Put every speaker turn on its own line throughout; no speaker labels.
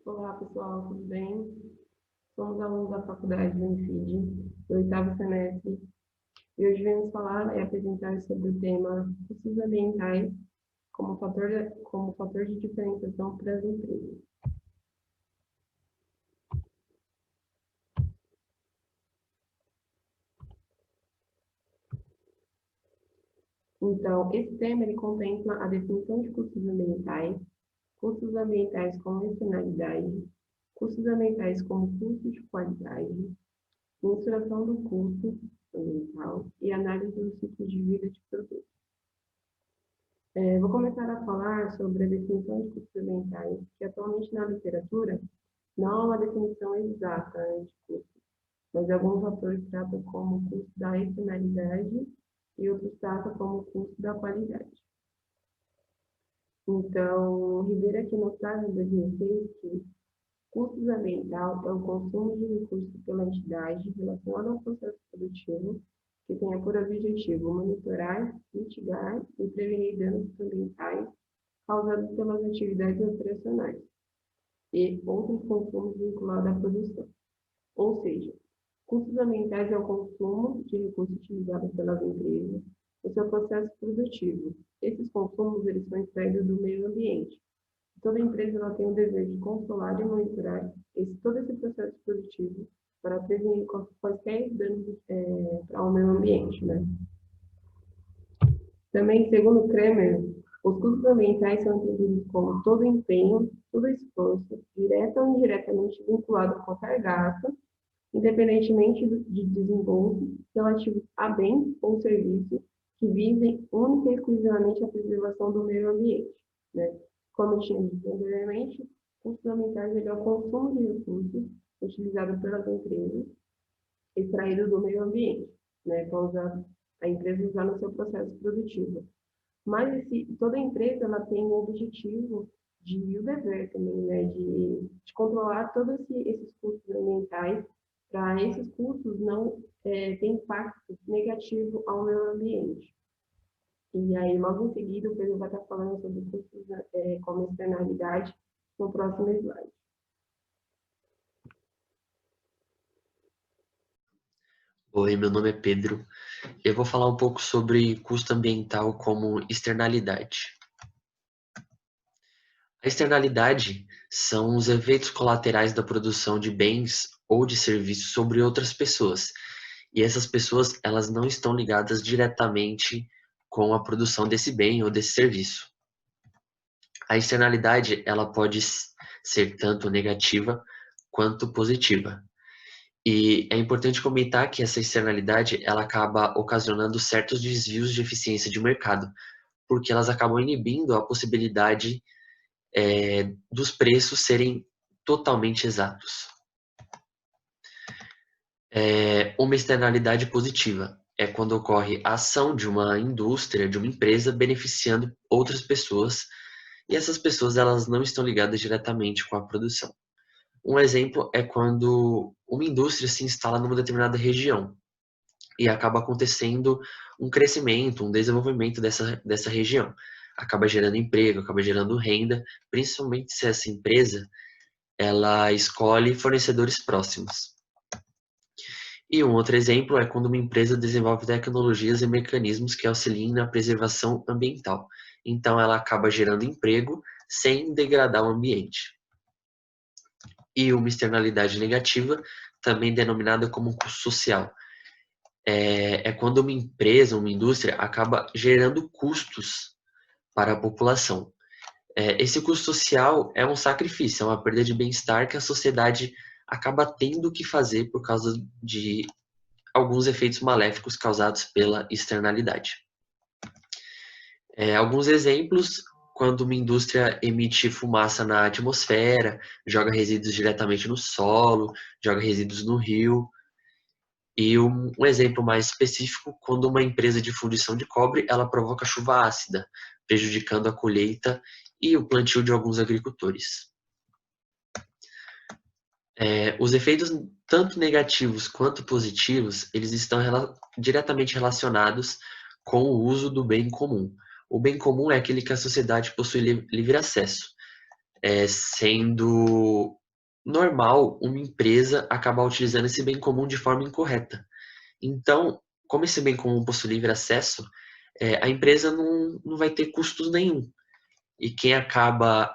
Olá, pessoal, tudo bem? Somos alunos da Faculdade do Unifid, do oitavo semestre, e hoje vamos falar e apresentar sobre o tema custos ambientais como fator de diferenciação para as empresas. Então, esse tema ele contempla a definição de custos ambientais como externalidade, custos ambientais como custo de qualidade, mensuração do custo ambiental e análise do ciclo de vida de produtos. Vou começar a falar sobre a definição de custos ambientais, que atualmente na literatura não há uma definição exata, né, de custo, mas alguns autores tratam como custo da externalidade e outros tratam como custo da qualidade. Então, Ribeiro aqui nos traz em 2006 que custos ambiental é o consumo de recursos pela entidade relacionado ao processo produtivo que tenha por objetivo monitorar, mitigar e prevenir danos ambientais causados pelas atividades operacionais e outros consumos vinculados à produção. Ou seja, custos ambientais é o consumo de recursos utilizados pelas empresas no seu processo produtivo. Esses consumos eles são extraídos do meio ambiente. Toda empresa ela tem o dever de controlar e monitorar todo esse processo produtivo para prevenir quaisquer danos ao meio ambiente, né? Também, segundo Kremer, os custos ambientais são entendidos como todo empenho, todo esforço, direto ou indiretamente vinculado a qualquer gasto, independentemente de desembolso, relativos a bens ou serviços que visem única e exclusivamente a preservação do meio ambiente, né? Como eu tinha dito anteriormente, custos ambientais é o consumo de recursos utilizado pelas empresas extraído do meio ambiente, né, para a empresa usar no seu processo produtivo. Mas toda empresa ela tem o objetivo e o dever também, né, de controlar todos esses custos ambientais, para esses custos não ter impacto negativo ao meio ambiente. E aí, logo em seguida, o Pedro vai estar falando sobre custos como externalidade no próximo slide.
Oi, meu nome é Pedro. Eu vou falar um pouco sobre custo ambiental como externalidade. A externalidade são os efeitos colaterais da produção de bens ou de serviços sobre outras pessoas. E essas pessoas, elas não estão ligadas diretamente com a produção desse bem ou desse serviço. A externalidade, ela pode ser tanto negativa quanto positiva. E é importante comentar que essa externalidade ela acaba ocasionando certos desvios de eficiência de mercado, porque elas acabam inibindo a possibilidade dos preços serem totalmente exatos. Uma externalidade positiva é quando ocorre a ação de uma indústria, de uma empresa, beneficiando outras pessoas, e essas pessoas elas não estão ligadas diretamente com a produção. Um exemplo é quando uma indústria se instala numa determinada região e acaba acontecendo um crescimento, um desenvolvimento dessa região. Acaba gerando emprego, acaba gerando renda, principalmente se essa empresa ela escolhe fornecedores próximos. E um outro exemplo é quando uma empresa desenvolve tecnologias e mecanismos que auxiliem na preservação ambiental. Então ela acaba gerando emprego sem degradar o ambiente. E uma externalidade negativa, também denominada como custo social, é quando uma empresa, uma indústria, acaba gerando custos para a população. Esse custo social é um sacrifício, é uma perda de bem-estar que a sociedade acaba tendo que fazer por causa de alguns efeitos maléficos causados pela externalidade. Alguns exemplos, quando uma indústria emite fumaça na atmosfera, joga resíduos diretamente no solo, joga resíduos no rio. E um exemplo mais específico, quando uma empresa de fundição de cobre, ela provoca chuva ácida, prejudicando a colheita e o plantio de alguns agricultores. Os efeitos tanto negativos quanto positivos, eles estão diretamente relacionados com o uso do bem comum. O bem comum é aquele que a sociedade possui livre acesso, sendo normal uma empresa acabar utilizando esse bem comum de forma incorreta. Então, como esse bem comum possui livre acesso, a empresa não vai ter custos nenhum. E quem acaba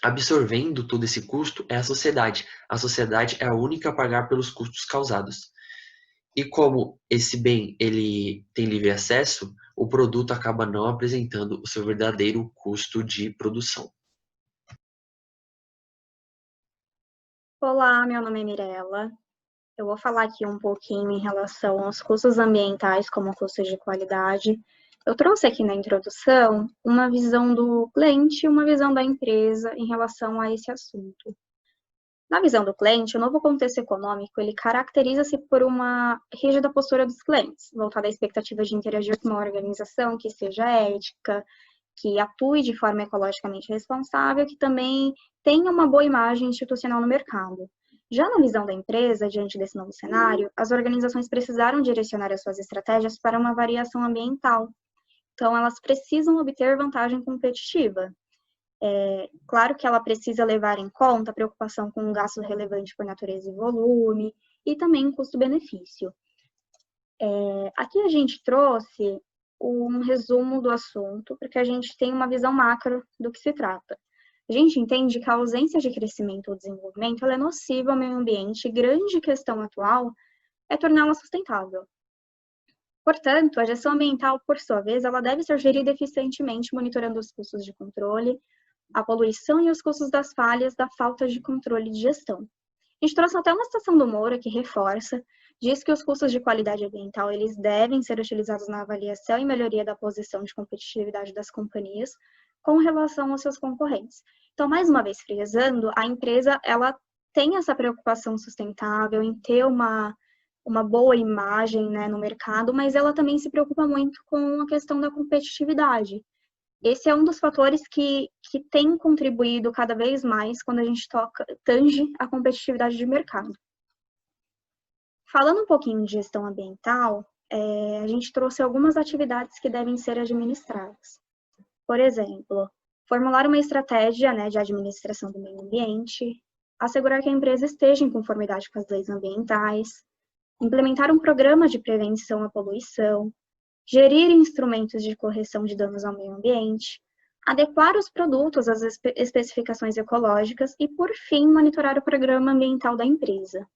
absorvendo todo esse custo é a sociedade. A sociedade é a única a pagar pelos custos causados. E como esse bem ele tem livre acesso, o produto acaba não apresentando o seu verdadeiro custo de produção.
Olá, meu nome é Mirella. Eu vou falar aqui um pouquinho em relação aos custos ambientais como custos de qualidade. Eu trouxe aqui na introdução uma visão do cliente e uma visão da empresa em relação a esse assunto. Na visão do cliente, o novo contexto econômico, ele caracteriza-se por uma rígida postura dos clientes, voltada à expectativa de interagir com uma organização que seja ética, que atue de forma ecologicamente responsável, que também tenha uma boa imagem institucional no mercado. Já na visão da empresa, diante desse novo cenário, as organizações precisaram direcionar as suas estratégias para uma variação ambiental. Então, elas precisam obter vantagem competitiva. Claro que ela precisa levar em conta a preocupação com um gasto relevante por natureza e volume, e também custo-benefício. Aqui a gente trouxe um resumo do assunto, porque a gente tem uma visão macro do que se trata. A gente entende que a ausência de crescimento ou desenvolvimento ela é nociva ao meio ambiente e grande questão atual é torná-la sustentável. Portanto, a gestão ambiental, por sua vez, ela deve ser gerida eficientemente, monitorando os custos de controle, a poluição e os custos das falhas da falta de controle de gestão. A gente trouxe até uma citação do Moura que reforça, diz que os custos de qualidade ambiental eles devem ser utilizados na avaliação e melhoria da posição de competitividade das companhias com relação aos seus concorrentes. Então, mais uma vez frisando, a empresa ela tem essa preocupação sustentável em ter uma boa imagem, né, no mercado, mas ela também se preocupa muito com a questão da competitividade. Esse é um dos fatores que tem contribuído cada vez mais quando a gente tange a competitividade de mercado. Falando um pouquinho de gestão ambiental, a gente trouxe algumas atividades que devem ser administradas. Por exemplo, formular uma estratégia, né, de administração do meio ambiente, assegurar que a empresa esteja em conformidade com as leis ambientais, implementar um programa de prevenção à poluição, gerir instrumentos de correção de danos ao meio ambiente, adequar os produtos às especificações ecológicas e, por fim, monitorar o programa ambiental da empresa.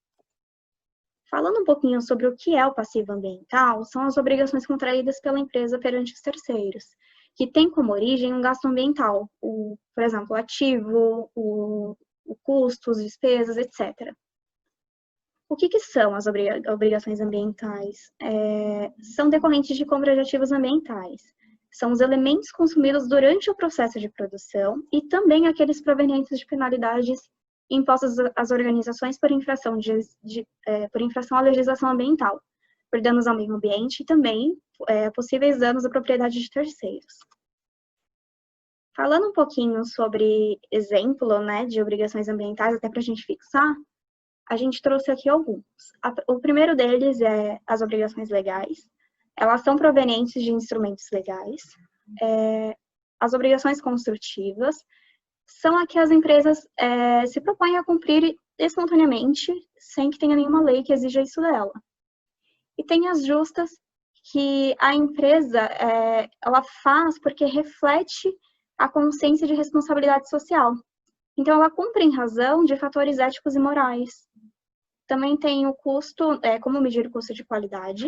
Falando um pouquinho sobre o que é o passivo ambiental, são as obrigações contraídas pela empresa perante os terceiros, que tem como origem um gasto ambiental, por exemplo, o ativo, o custo, as despesas, etc. O que são as obrigações ambientais? São decorrentes de compra de ativos ambientais. São os elementos consumidos durante o processo de produção e também aqueles provenientes de penalidades impostas às organizações por infração à legislação ambiental, por danos ao meio ambiente e também possíveis danos à propriedade de terceiros. Falando um pouquinho sobre exemplo, né, de obrigações ambientais, até para a gente fixar, a gente trouxe aqui alguns. O primeiro deles é as obrigações legais. Elas são provenientes de instrumentos legais. As obrigações construtivas são as que as empresas se propõem a cumprir espontaneamente, sem que tenha nenhuma lei que exija isso dela. E tem as justas, que a empresa ela faz porque reflete a consciência de responsabilidade social. Então, ela cumpre em razão de fatores éticos e morais. Também tem o custo, como medir o custo de qualidade.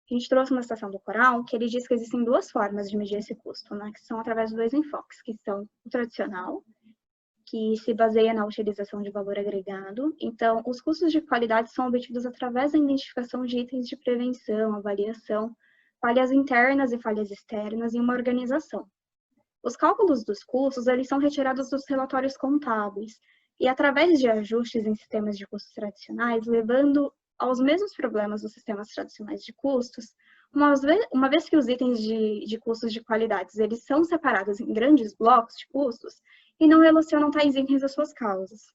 A gente trouxe uma citação do Coral, que ele diz que existem duas formas de medir esse custo, né, que são através de dois enfoques, que são o tradicional, que se baseia na utilização de valor agregado. Então, os custos de qualidade são obtidos através da identificação de itens de prevenção, avaliação, falhas internas e falhas externas em uma organização. Os cálculos dos custos, eles são retirados dos relatórios contábeis e através de ajustes em sistemas de custos tradicionais, levando aos mesmos problemas dos sistemas tradicionais de custos, uma vez que os itens de custos de qualidades, eles são separados em grandes blocos de custos e não relacionam tais itens às suas causas.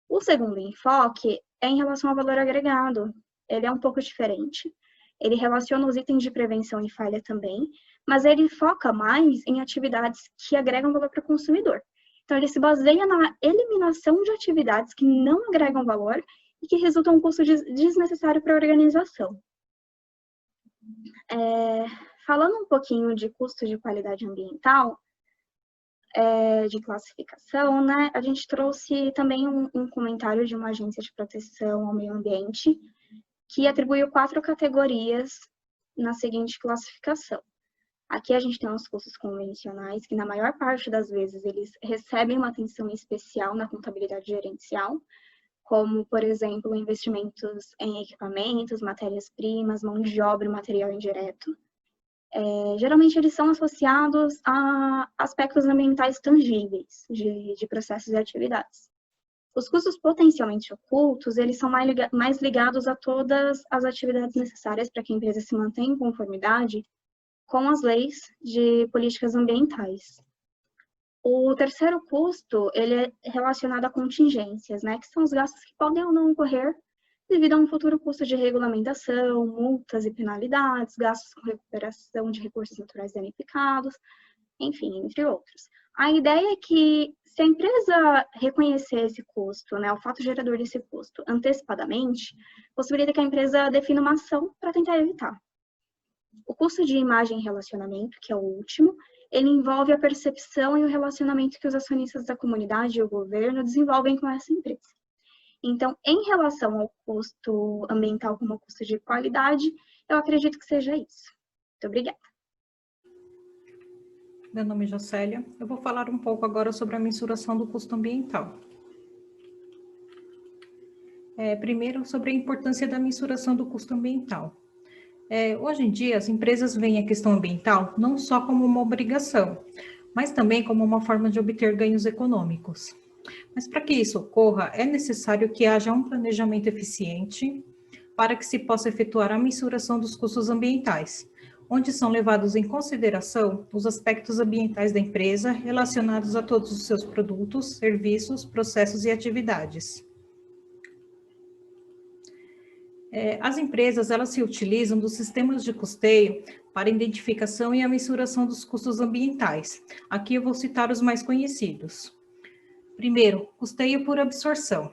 O segundo enfoque é em relação ao valor agregado. Ele é um pouco diferente. Ele relaciona os itens de prevenção e falha também, mas ele foca mais em atividades que agregam valor para o consumidor. Então, ele se baseia na eliminação de atividades que não agregam valor e que resultam em um custo desnecessário para a organização. Falando um pouquinho de custo de qualidade ambiental, de classificação, né, a gente trouxe também um comentário de uma agência de proteção ao meio ambiente, que atribuiu 4 categorias na seguinte classificação. Aqui a gente tem os custos convencionais, que na maior parte das vezes eles recebem uma atenção especial na contabilidade gerencial, como, por exemplo, investimentos em equipamentos, matérias-primas, mão de obra e material indireto. Geralmente eles são associados a aspectos ambientais tangíveis de processos e atividades. Os custos potencialmente ocultos, eles são mais ligados a todas as atividades necessárias para que a empresa se mantenha em conformidade com as leis de políticas ambientais. O terceiro custo, ele é relacionado a contingências, né, que são os gastos que podem ou não ocorrer devido a um futuro custo de regulamentação, multas e penalidades, gastos com recuperação de recursos naturais danificados, enfim, entre outros. A ideia é que, se a empresa reconhecer esse custo, né, o fato gerador desse custo, antecipadamente, possibilita que a empresa defina uma ação para tentar evitar. O custo de imagem e relacionamento, que é o último, ele envolve a percepção e o relacionamento que os acionistas da comunidade e o governo desenvolvem com essa empresa. Então, em relação ao custo ambiental como custo de qualidade, eu acredito que seja isso. Muito obrigada.
Meu nome é Jocélia. Eu vou falar um pouco agora sobre a mensuração do custo ambiental. Primeiro, sobre a importância da mensuração do custo ambiental. Hoje em dia, as empresas veem a questão ambiental não só como uma obrigação, mas também como uma forma de obter ganhos econômicos. Mas para que isso ocorra, é necessário que haja um planejamento eficiente para que se possa efetuar a mensuração dos custos ambientais, onde são levados em consideração os aspectos ambientais da empresa relacionados a todos os seus produtos, serviços, processos e atividades. As empresas, elas se utilizam dos sistemas de custeio para a identificação e a mensuração dos custos ambientais. Aqui eu vou citar os mais conhecidos. Primeiro, custeio por absorção,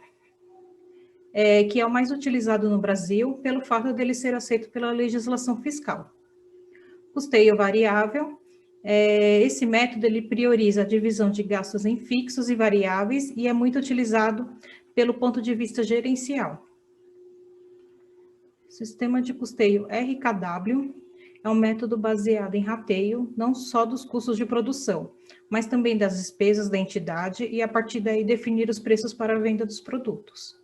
que é o mais utilizado no Brasil pelo fato dele ser aceito pela legislação fiscal. Custeio variável, esse método ele prioriza a divisão de gastos em fixos e variáveis e é muito utilizado pelo ponto de vista gerencial. Sistema de custeio RKW é um método baseado em rateio, não só dos custos de produção, mas também das despesas da entidade e, a partir daí, definir os preços para a venda dos produtos.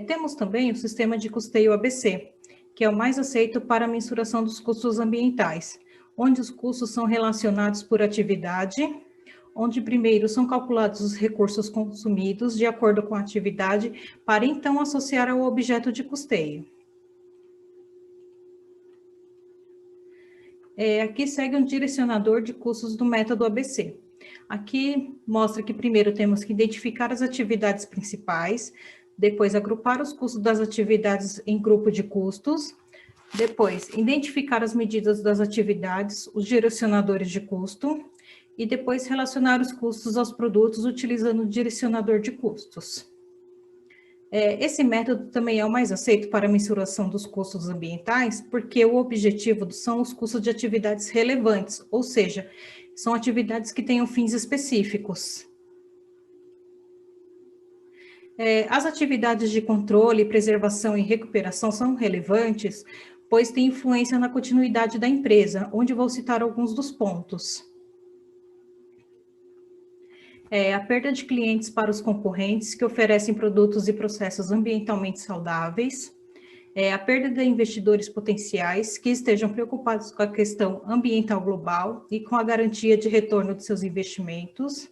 Temos também o sistema de custeio ABC, que é o mais aceito para a mensuração dos custos ambientais, onde os custos são relacionados por atividade, onde primeiro são calculados os recursos consumidos de acordo com a atividade, para então associar ao objeto de custeio. Aqui segue um direcionador de custos do método ABC. Aqui mostra que primeiro temos que identificar as atividades principais, depois agrupar os custos das atividades em grupo de custos, depois identificar as medidas das atividades, os direcionadores de custo, e depois relacionar os custos aos produtos utilizando o direcionador de custos. Esse método também é o mais aceito para a mensuração dos custos ambientais, porque o objetivo são os custos de atividades relevantes, ou seja, são atividades que tenham fins específicos. As atividades de controle, preservação e recuperação são relevantes, pois têm influência na continuidade da empresa, onde vou citar alguns dos pontos. A perda de clientes para os concorrentes que oferecem produtos e processos ambientalmente saudáveis, a perda de investidores potenciais que estejam preocupados com a questão ambiental global e com a garantia de retorno de seus investimentos,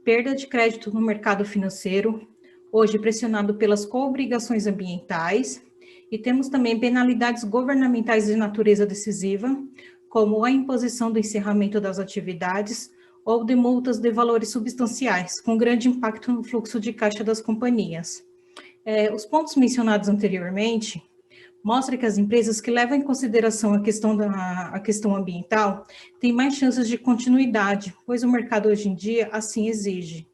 perda de crédito no mercado financeiro, hoje pressionado pelas coobrigações ambientais, e temos também penalidades governamentais de natureza decisiva, como a imposição do encerramento das atividades, ou de multas de valores substanciais, com grande impacto no fluxo de caixa das companhias. Os pontos mencionados anteriormente Mostra que as empresas que levam em consideração a questão ambiental têm mais chances de continuidade, pois o mercado hoje em dia assim exige.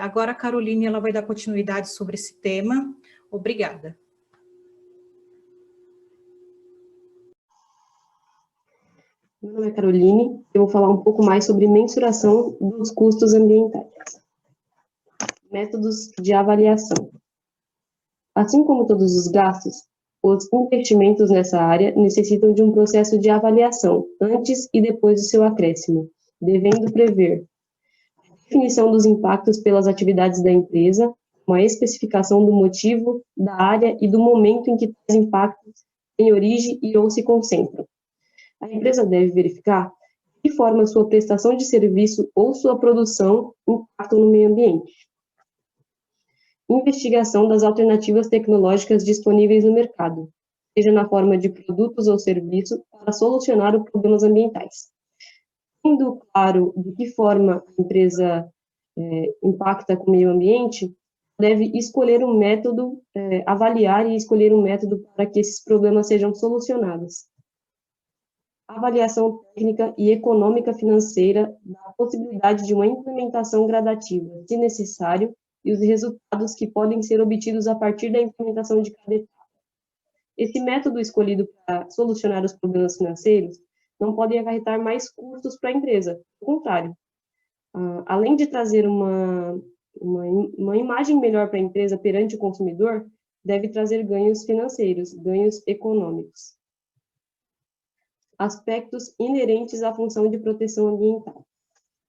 Agora a Caroline ela vai dar continuidade sobre esse tema. Obrigada.
Meu nome é Caroline, eu vou falar um pouco mais sobre mensuração dos custos ambientais. Métodos de avaliação. Assim como todos os gastos, os investimentos nessa área necessitam de um processo de avaliação, antes e depois do seu acréscimo, devendo prever a definição dos impactos pelas atividades da empresa, uma especificação do motivo, da área e do momento em que tais impactos têm origem e ou se concentram. A empresa deve verificar de que forma sua prestação de serviço ou sua produção impactam no meio ambiente. Investigação das alternativas tecnológicas disponíveis no mercado, seja na forma de produtos ou serviços, para solucionar os problemas ambientais. Sendo claro de que forma a empresa impacta com o meio ambiente, deve escolher um método, avaliar e escolher um método para que esses problemas sejam solucionados. Avaliação técnica e econômica financeira da possibilidade de uma implementação gradativa, se necessário, e os resultados que podem ser obtidos a partir da implementação de cada etapa. Esse método escolhido para solucionar os problemas financeiros não pode acarretar mais custos para a empresa, ao contrário. Além de trazer uma imagem melhor para a empresa perante o consumidor, deve trazer ganhos financeiros, ganhos econômicos. Aspectos inerentes à função de proteção ambiental.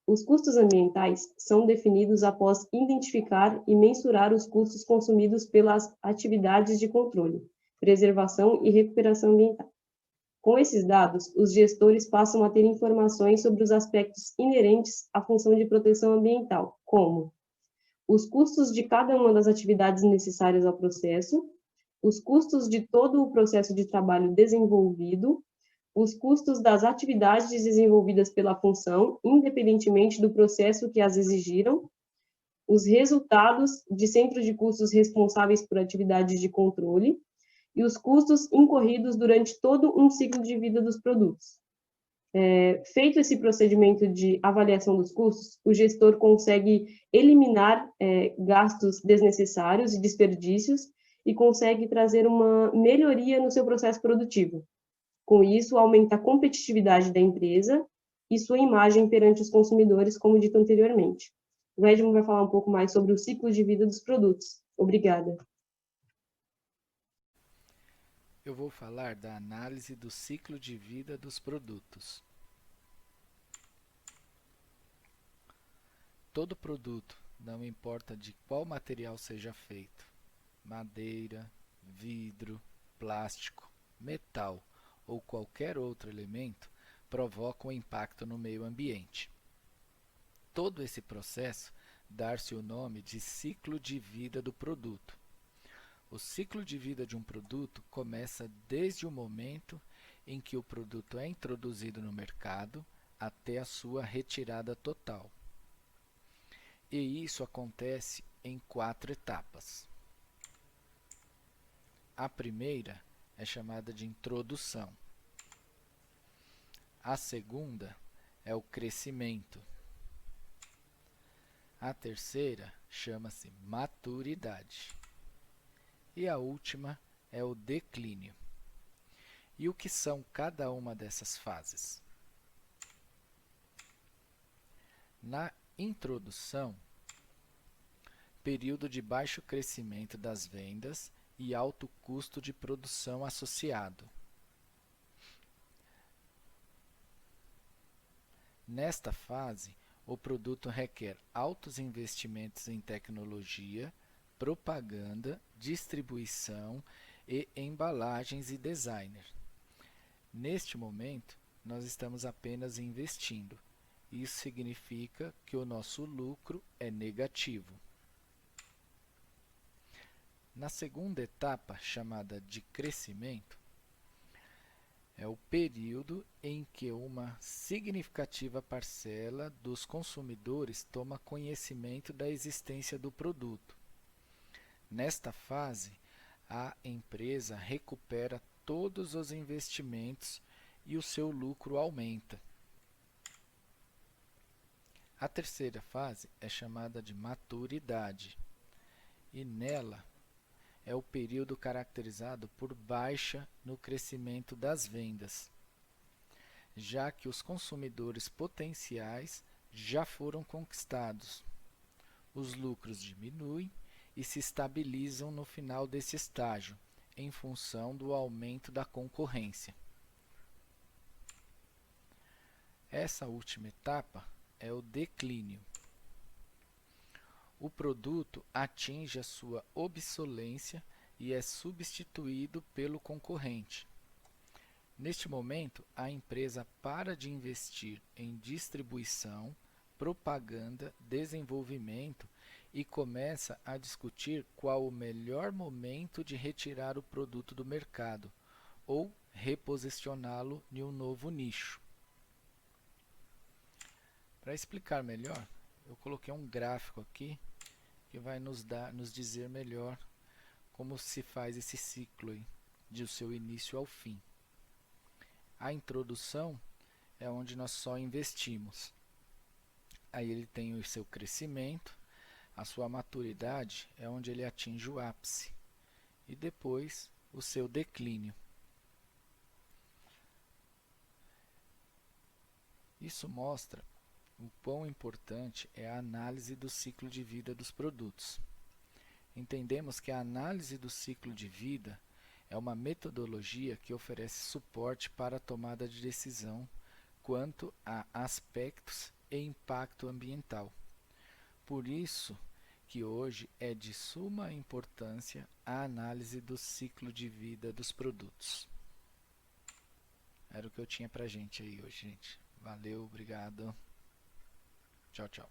Os custos ambientais são definidos após identificar e mensurar os custos consumidos pelas atividades de controle, preservação e recuperação ambiental. Com esses dados, os gestores passam a ter informações sobre os aspectos inerentes à função de proteção ambiental, como os custos de cada uma das atividades necessárias ao processo, os custos de todo o processo de trabalho desenvolvido, os custos das atividades desenvolvidas pela função, independentemente do processo que as exigiram, os resultados de centros de custos responsáveis por atividades de controle e os custos incorridos durante todo um ciclo de vida dos produtos. Feito esse procedimento de avaliação dos custos, o gestor consegue eliminar gastos desnecessários e desperdícios e consegue trazer uma melhoria no seu processo produtivo. Com isso, aumenta a competitividade da empresa e sua imagem perante os consumidores, como dito anteriormente. O Edmund vai falar um pouco mais sobre o ciclo de vida dos produtos. Obrigada.
Eu vou falar da análise do ciclo de vida dos produtos. Todo produto, não importa de qual material seja feito, madeira, vidro, plástico, metal ou qualquer outro elemento, provoca um impacto no meio ambiente. Todo esse processo dá-se o nome de ciclo de vida do produto. O ciclo de vida de um produto começa desde o momento em que o produto é introduzido no mercado até a sua retirada total. E isso acontece em 4 etapas. A primeira é chamada de introdução. A segunda é o crescimento. A terceira chama-se maturidade. E a última é o declínio. E o que são cada uma dessas fases? Na introdução, período de baixo crescimento das vendas e alto custo de produção associado. Nesta fase, o produto requer altos investimentos em tecnologia, propaganda, distribuição e embalagens e designer. Neste momento, nós estamos apenas investindo. Isso significa que o nosso lucro é negativo. Na segunda etapa, chamada de crescimento, é o período em que uma significativa parcela dos consumidores toma conhecimento da existência do produto. Nesta fase, a empresa recupera todos os investimentos e o seu lucro aumenta. A terceira fase é chamada de maturidade, e nela é o período caracterizado por baixa no crescimento das vendas, já que os consumidores potenciais já foram conquistados. Os lucros diminuem e se estabilizam no final desse estágio, em função do aumento da concorrência. Essa última etapa é o declínio. O produto atinge a sua obsolência e é substituído pelo concorrente. Neste momento, a empresa para de investir em distribuição, propaganda, desenvolvimento e começa a discutir qual o melhor momento de retirar o produto do mercado ou reposicioná-lo em um novo nicho. Para explicar melhor, eu coloquei um gráfico aqui que vai nos dizer melhor como se faz esse ciclo aí, de seu início ao fim. A introdução é onde nós só investimos. Aí ele tem o seu crescimento, a sua maturidade é onde ele atinge o ápice, e depois o seu declínio. Isso mostra o quão importante é a análise do ciclo de vida dos produtos. Entendemos que a análise do ciclo de vida é uma metodologia que oferece suporte para a tomada de decisão quanto a aspectos e impacto ambiental. Por isso que hoje é de suma importância a análise do ciclo de vida dos produtos. Era o que eu tinha pra gente aí hoje, gente. Valeu, obrigado. Tchau, tchau.